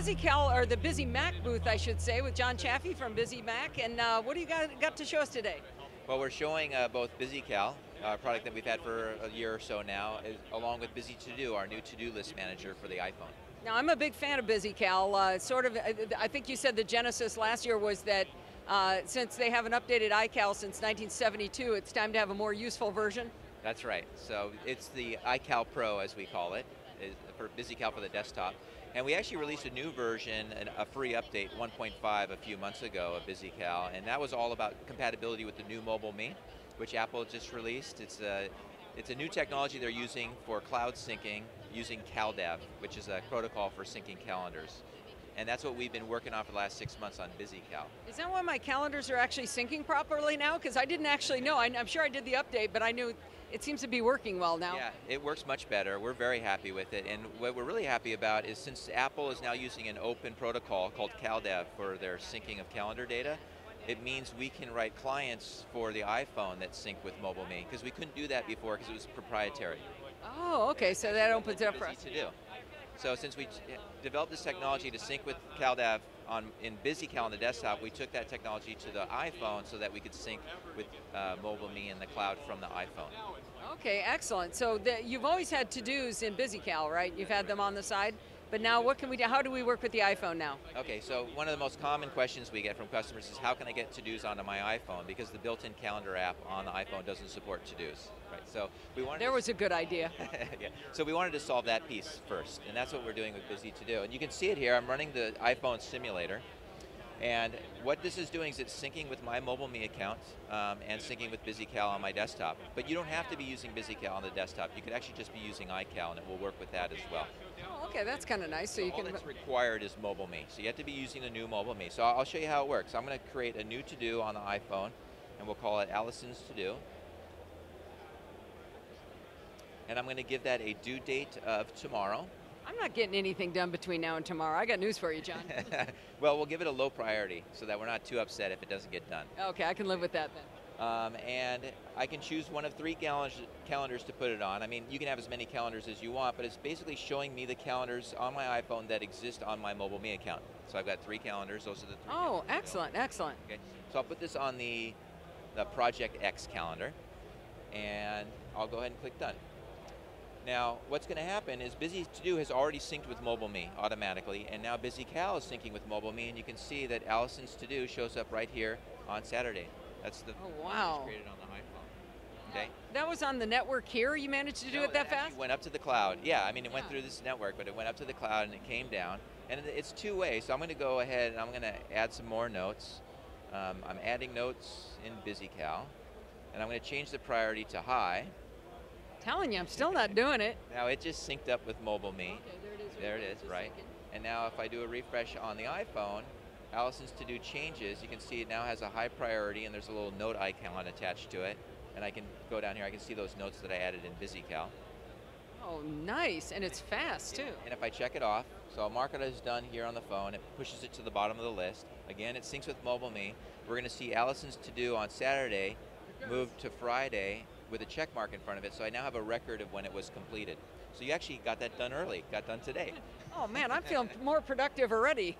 BusyCal, or the BusyMac booth, I should say, with John Chaffee from BusyMac. And what do you got to show us today? Well, we're showing both BusyCal, a product that we've had for a year or so now, along with BusyToDo, our new to-do list manager for the iPhone. Now, I'm a big fan of BusyCal. I think you said the genesis last year was that since they haven't updated iCal since 1972, it's time to have a more useful version. That's right. So it's the iCal Pro, as we call it, for BusyCal for the desktop. And we actually released a new version, a free update, 1.5, a few months ago of BusyCal, and that was all about compatibility with the new Mobile Me, which Apple just released. It's a new technology they're using for cloud syncing using CalDAV, which is a protocol for syncing calendars. And that's what we've been working on for the last 6 months on BusyCal. Is that why my calendars are actually syncing properly now? Because I didn't actually know. I'm sure I did the update, but I knew it seems to be working well now. Yeah, it works much better. We're very happy with it. And what we're really happy about is since Apple is now using an open protocol called CalDAV for their syncing of calendar data, it means we can write clients for the iPhone that sync with Mobile Me, because we couldn't do that before because it was proprietary. Oh, okay, so that opens it up for us. BusyToDo. So since we developed this technology to sync with CalDAV in BusyCal on the desktop, we took that technology to the iPhone so that we could sync with Mobile Me in the cloud from the iPhone. Okay, excellent. So you've always had to-dos in BusyCal, right? You've had them on the side, but now what can we do? How do we work with the iPhone now? Okay, so one of the most common questions we get from customers is how can I get to-dos onto my iPhone? Because the built-in calendar app on the iPhone doesn't support to-dos, right? So we wanted there was a good idea. Yeah. So we wanted to solve that piece first, and that's what we're doing with BusyToDo. And you can see it here. I'm running the iPhone simulator. And what this is doing is it's syncing with my Mobile Me account and syncing with BusyCal on my desktop. But you don't have to be using BusyCal on the desktop. You could actually just be using iCal, and it will work with that as well. Oh, okay, that's kind of nice. So you all can. that's required is Mobile Me. So you have to be using the new Mobile Me. So I'll show you how it works. I'm going to create a new to-do on the iPhone, and we'll call it Allison's To-Do. And I'm going to give that a due date of tomorrow. I'm not getting anything done between now and tomorrow. I got news for you, John. Well, we'll give it a low priority so that we're not too upset if it doesn't get done. Okay, I can live with that then. And I can choose one of 3 calendars to put it on. I mean, you can have as many calendars as you want, but it's basically showing me the calendars on my iPhone that exist on my Mobile Me account. So I've got 3 calendars. Those are the 3 Oh, calendars. excellent, excellent. Okay, so I'll put this on the Project X calendar, and I'll go ahead and click Done. Now, what's going to happen is BusyToDo has already synced with Mobile Me automatically, and now BusyCal is syncing with Mobile Me, and you can see that Allison's To-Do shows up right here on Saturday. That's the wow. created on the iPhone. Okay. That was on the network here. You managed to do it that fast? It went up to the cloud. Yeah, I mean, it went through this network, but it went up to the cloud and it came down. And it's 2 ways. So I'm going to go ahead and I'm going to add some more notes. I'm adding notes in BusyCal, and I'm going to change the priority to high. Telling you, I'm still not doing it. Now it just synced up with Mobile Me. Okay, there it is, right? And now if I do a refresh on the iPhone, Allison's To-Do changes. You can see it now has a high priority, and there's a little note icon attached to it. And I can go down here, I can see those notes that I added in BusyCal. Oh, nice, and it's fast too. And if I check it off, so I'll mark it as done here on the phone, it pushes it to the bottom of the list. Again, it syncs with Mobile Me. We're going to see Allison's To-Do on Saturday move to Friday with a check mark in front of it, so I now have a record of when it was completed. So you actually got that done early, got done today. Oh man, I'm feeling more productive already.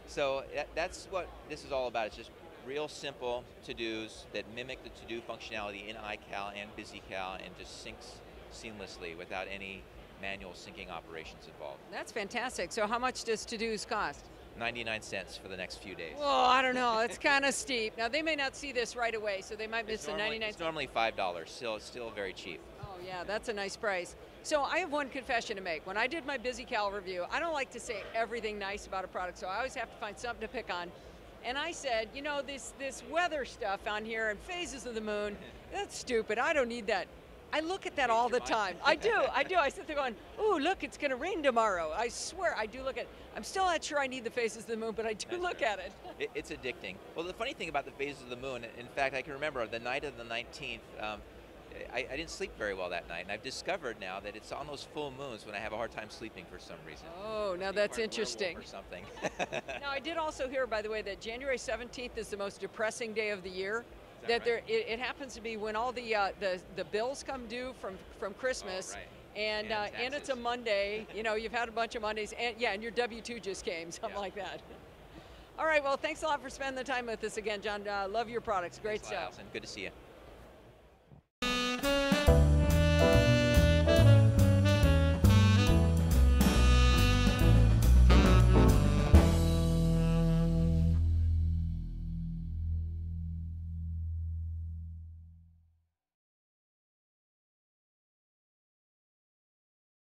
So that's what this is all about. It's just real simple to-dos that mimic the to-do functionality in iCal and BusyCal and just syncs seamlessly without any manual syncing operations involved. That's fantastic. So how much does to-dos cost? 99 cents for the next few days. Oh, I don't know. It's kind of steep. Now, they may not see this right away, so they might miss the 99 cents. It's normally $5, so it's still very cheap. Oh, yeah, that's a nice price. So I have one confession to make. When I did my BusyCal review, I don't like to say everything nice about a product, so I always have to find something to pick on. And I said, you know, this weather stuff on here and phases of the moon, that's stupid. I don't need that. I look at that all the time. I do. I sit there going, ooh, look, it's going to rain tomorrow. I swear, I do look at it. I'm still not sure I need the phases of the moon, but I do look at it. It's addicting. Well, the funny thing about the phases of the moon, in fact, I can remember the night of the 19th, I didn't sleep very well that night, and I've discovered now that it's on those full moons when I have a hard time sleeping for some reason. Oh, now that's interesting. Or something. Now, I did also hear, by the way, that January 17th is the most depressing day of the year. That right? It happens to be when all the bills come due from Christmas, And it's a Monday. You know, you've had a bunch of Mondays, and yeah, and your W-2 just came, something like that. All right, well, thanks a lot for spending the time with us again, John. Love your products. Great stuff. Allison. Good to see you.